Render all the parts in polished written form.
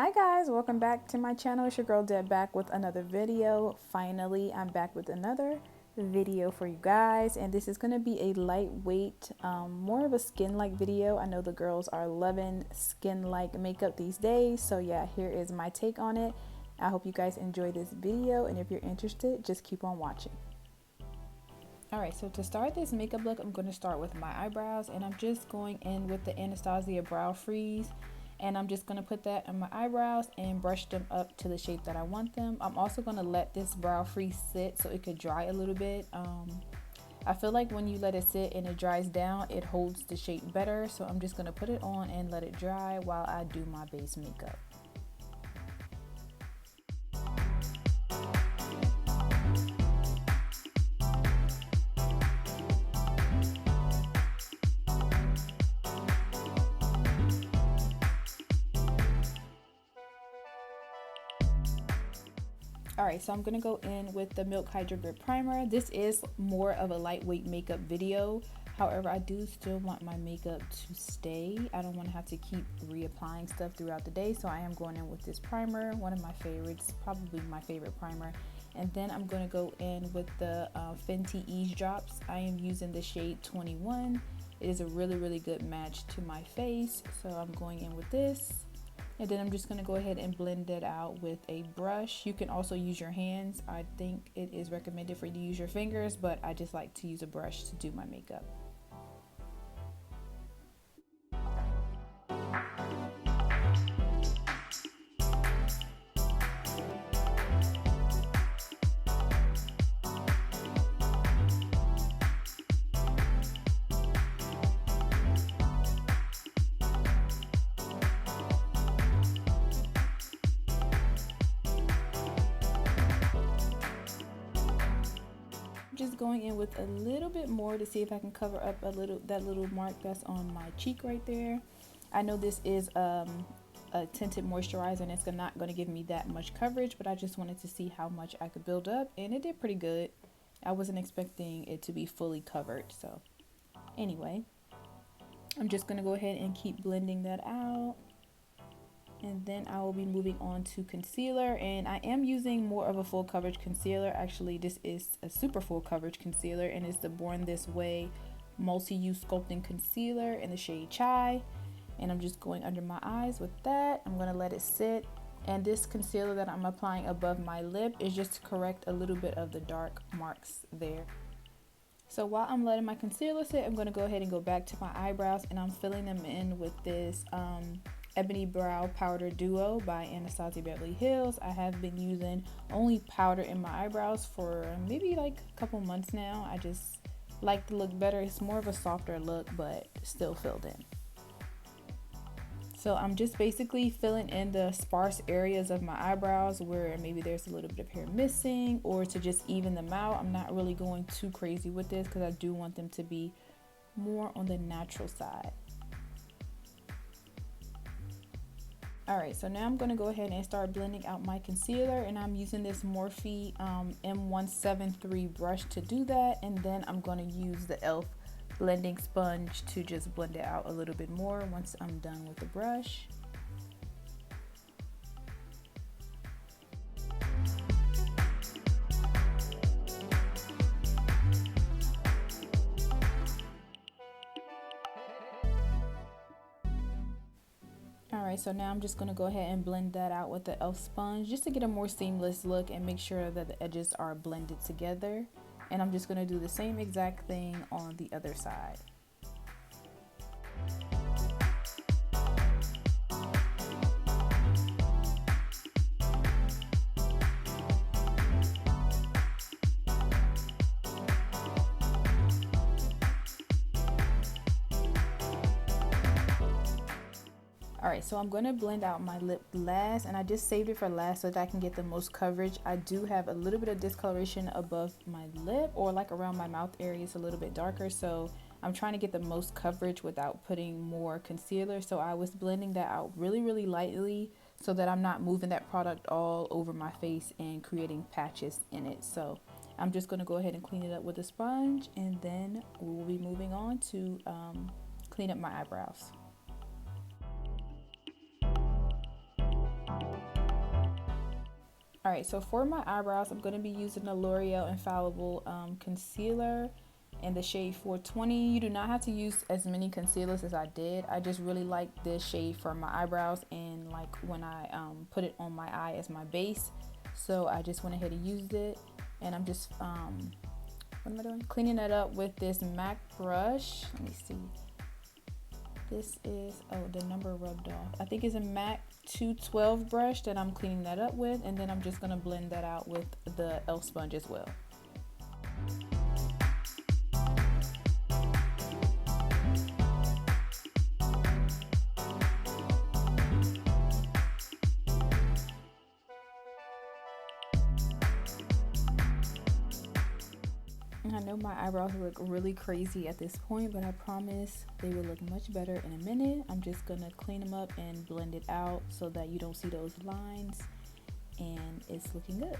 Hi guys, welcome back to my channel. It's your girl Deb back with another video. Finally, I'm back with another video for you guys, and this is going to be a lightweight, more of a skin-like video. I know the girls are loving skin-like makeup these days, so yeah, here is my take on it. I hope you guys enjoy this video, and if you're interested, just keep on watching. Alright, so to start this makeup look, I'm going to start with my eyebrows, and I'm just going in with the Anastasia Brow Freeze. And I'm just going to put that on my eyebrows and brush them up to the shape that I want them. I'm also going to let this brow freeze sit so it could dry a little bit. I feel like when you let it sit and it dries down, it holds the shape better. So I'm just going to put it on and let it dry while I do my base makeup. Alright, so I'm going to go in with the Milk Hydro Grip Primer. This is more of a lightweight makeup video. However, I do still want my makeup to stay. I don't want to have to keep reapplying stuff throughout the day. So I am going in with this primer, one of my favorites, probably my favorite primer. And then I'm going to go in with the Fenty Ease Drops. I am using the shade 21. It is a really good match to my face. So I'm going in with this. And then I'm just going to go ahead and blend it out with a brush. You can also use your hands. I think it is recommended for you to use your fingers, but I just like to use a brush to do my makeup. Just going in with a little bit more to see if I can cover up that little mark that's on my cheek right there. I know this is a tinted moisturizer and it's not going to give me that much coverage, but I just wanted to see how much I could build up, and it did pretty good. I wasn't expecting it to be fully covered, so anyway, I'm just going to go ahead and keep blending that out. And then I will be moving on to concealer, and I am using more of a full coverage concealer. Actually, this is a super full coverage concealer, and it's the Born This Way multi-use sculpting concealer in the shade Chai. And I'm just going under my eyes with that. I'm going to let it sit, and this concealer that I'm applying above my lip is just to correct a little bit of the dark marks there. So while I'm letting my concealer sit, I'm going to go ahead and go back to my eyebrows, and I'm filling them in with this Ebony Brow Powder Duo by Anastasia Beverly Hills. I have been using only powder in my eyebrows for maybe like a couple months now. I just like the look better. It's more of a softer look, but still filled in. So I'm just basically filling in the sparse areas of my eyebrows where maybe there's a little bit of hair missing, or to just even them out. I'm not really going too crazy with this because I do want them to be more on the natural side. Alright, so now I'm going to go ahead and start blending out my concealer, and I'm using this Morphe M173 brush to do that, and then I'm going to use the e.l.f. blending sponge to just blend it out a little bit more once I'm done with the brush. Alright, so now I'm just going to go ahead and blend that out with the e.l.f. sponge just to get a more seamless look and make sure that the edges are blended together. And I'm just going to do the same exact thing on the other side. Alright, so I'm going to blend out my lip last, and I just saved it for last so that I can get the most coverage. I do have a little bit of discoloration above my lip, or like around my mouth area. It's a little bit darker, so I'm trying to get the most coverage without putting more concealer. So I was blending that out really lightly so that I'm not moving that product all over my face and creating patches in it. So I'm just going to go ahead and clean it up with a sponge, and then we'll be moving on to clean up my eyebrows. Alright, so for my eyebrows, I'm going to be using the L'Oreal Infallible concealer in the shade 420. You do not have to use as many concealers as I did. I just really like this shade for my eyebrows and like when I put it on my eye as my base. So I just went ahead and used it, and I'm just what am I doing? Cleaning that up with this MAC brush. Let me see. This is, oh, the number rubbed off. I think it's a MAC 212 brush that I'm cleaning that up with, and then I'm just gonna blend that out with the e.l.f. sponge as well. I know my eyebrows look really crazy at this point, but I promise they will look much better in a minute. I'm just gonna clean them up and blend it out so that you don't see those lines, and it's looking good.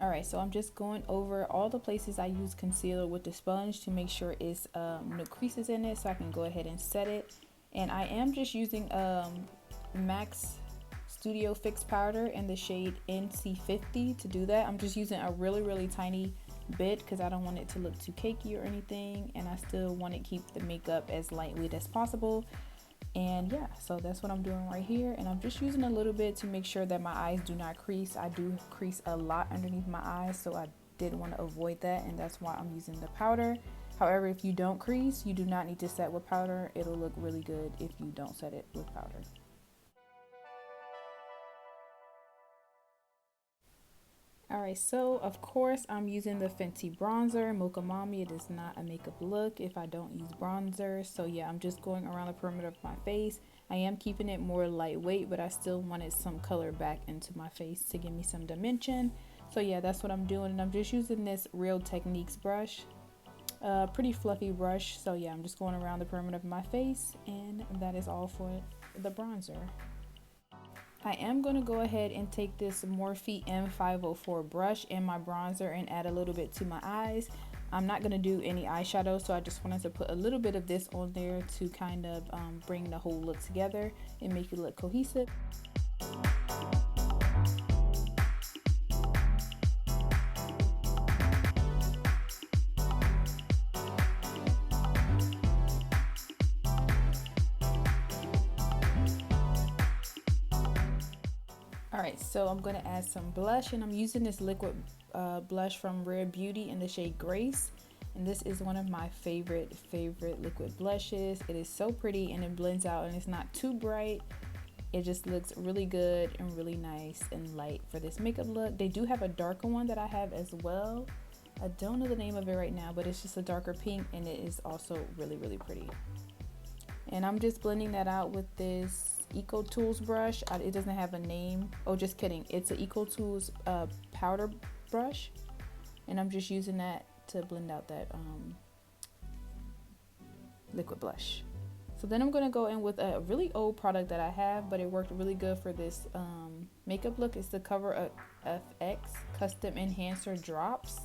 Alright, so I'm just going over all the places I use concealer with the sponge to make sure it's no creases in it, so I can go ahead and set it. And I am just using MAC's Studio Fix powder in the shade NC50 to do that. I'm just using a really tiny bit because I don't want it to look too cakey or anything, and I still want to keep the makeup as lightweight as possible. And yeah, so that's what I'm doing right here, and I'm just using a little bit to make sure that my eyes do not crease. I do crease a lot underneath my eyes, so I did want to avoid that, and that's why I'm using the powder. However, if you don't crease, you do not need to set with powder. It'll look really good if you don't set it with powder. Alright, so of course I'm using the Fenty bronzer, Mocha Mommy. It is not a makeup look if I don't use bronzer. So yeah, I'm just going around the perimeter of my face. I am keeping it more lightweight, but I still wanted some color back into my face to give me some dimension. So yeah, that's what I'm doing, and I'm just using this Real Techniques brush. Pretty fluffy brush. So yeah, I'm just going around the perimeter of my face, and that is all for the bronzer. I am going to go ahead and take this Morphe M504 brush in my bronzer and add a little bit to my eyes. I'm not going to do any eyeshadow, so I just wanted to put a little bit of this on there to kind of bring the whole look together and make it look cohesive. Alright, so I'm going to add some blush, and I'm using this liquid blush from Rare Beauty in the shade Grace. And this is one of my favorite liquid blushes. It is so pretty, and it blends out, and it's not too bright. It just looks really good and really nice and light for this makeup look. They do have a darker one that I have as well. I don't know the name of it right now, but it's just a darker pink, and it is also really pretty. And I'm just blending that out with this Eco Tools brush. It doesn't have a name. Oh, just kidding. It's an Eco Tools powder brush, and I'm just using that to blend out that liquid blush. So then I'm going to go in with a really old product that I have, but it worked really good for this makeup look. It's the Cover FX Custom Enhancer Drops.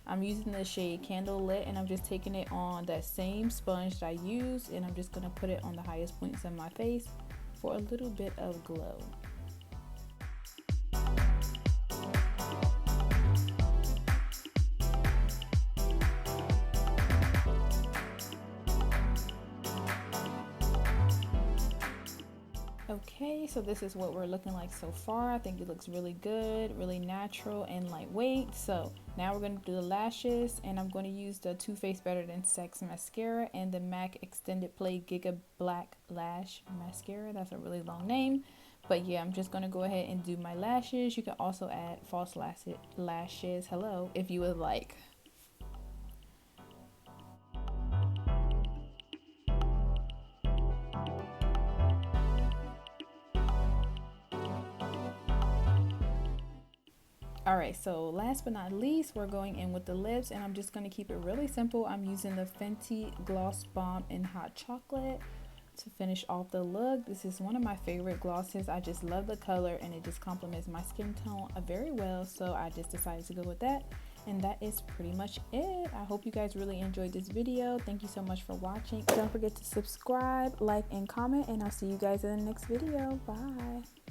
I'm using the shade Candle Lit, and I'm just taking it on that same sponge that I used, and I'm just going to put it on the highest points of my face for a little bit of glow. Okay, so this is what we're looking like so far. I think it looks really good, really natural and lightweight. So now we're going to do the lashes, and I'm going to use the Too Faced Better Than Sex mascara and the MAC Extended Play Giga Black Lash Mascara. That's a really long name, but yeah, I'm just going to go ahead and do my lashes. You can also add false lashes, hello, if you would like. Alright, so last but not least, we're going in with the lips, and I'm just going to keep it really simple. I'm using the Fenty Gloss Bomb in Hot Chocolate. to finish off the look. This is one of my favorite glosses. I just love the color and it just complements my skin tone very well, so I just decided to go with that. And that is pretty much it. I hope you guys really enjoyed this video. Thank you so much for watching. Don't forget to subscribe, like, and comment, and I'll see you guys in the next video. Bye.